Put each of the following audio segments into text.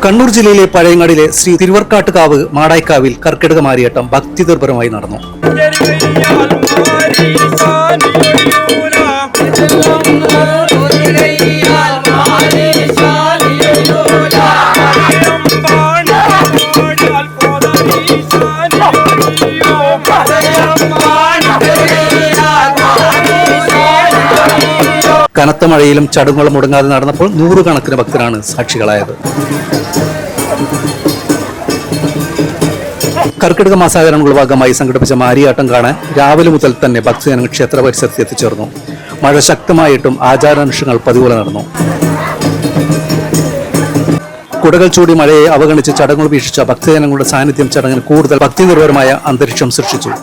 കണ്ണൂർ ജില്ലയിലെ പഴയങ്ങാടിലെ ശ്രീ തിരുവർക്കാട്ടുകാവ് മാടായിക്കാവിൽ കർക്കിടക മാരിയാട്ടം ഭക്തിനിർഭരമായി നടന്നു. കനത്ത മഴയിലും ചടങ്ങുകളും മുടങ്ങാതെ നടന്നപ്പോൾ നൂറുകണക്കിന് ഭക്തരാണ് സാക്ഷികളായത്. കർക്കിടക മാസാചരണങ്ങളുടെ ഭാഗമായി സംഘടിപ്പിച്ച മാരിയാട്ടം കാണാൻ രാവിലെ മുതൽ തന്നെ ഭക്തജനങ്ങൾ ക്ഷേത്ര പരിസരത്ത് എത്തിച്ചേർന്നു. മഴ ശക്തമായിട്ടും ആചാരാനുഷ്ഠാനങ്ങൾ പതിപോലെ നടന്നു. കുടകൾ ചൂടി മഴയെ അവഗണിച്ച് ചടങ്ങുകൾ വീക്ഷിച്ച ഭക്തജനങ്ങളുടെ സാന്നിധ്യം ചടങ്ങിന് കൂടുതൽ ഭക്തിനിർഭരമായ അന്തരീക്ഷം സൃഷ്ടിച്ചു.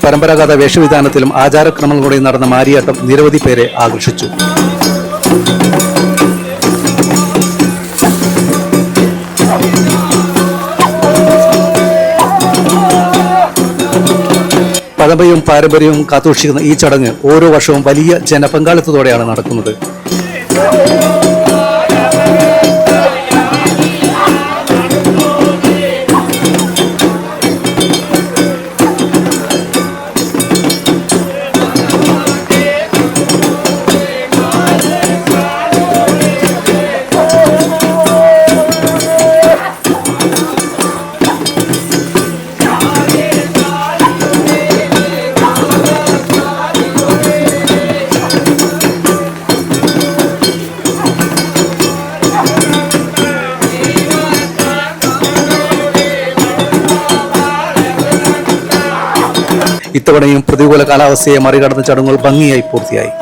പരമ്പരാഗത വേഷവിധാനത്തിലും ആചാരക്രമങ്ങളോടെയും നടന്ന മാരിയാട്ടം നിരവധി പേരെ ആകർഷിച്ചു. പഴമയും പാരമ്പര്യവും കാത്തുസൂക്ഷിക്കുന്ന ഈ ചടങ്ങ് ഓരോ വർഷവും വലിയ ജനപങ്കാളിത്തത്തോടെയാണ് നടക്കുന്നത്. ഇത്തവണയും പ്രതികൂല കാലാവസ്ഥയെ മറികടന്ന ചടങ്ങുകൾ ഭംഗിയായി പൂർത്തിയായി.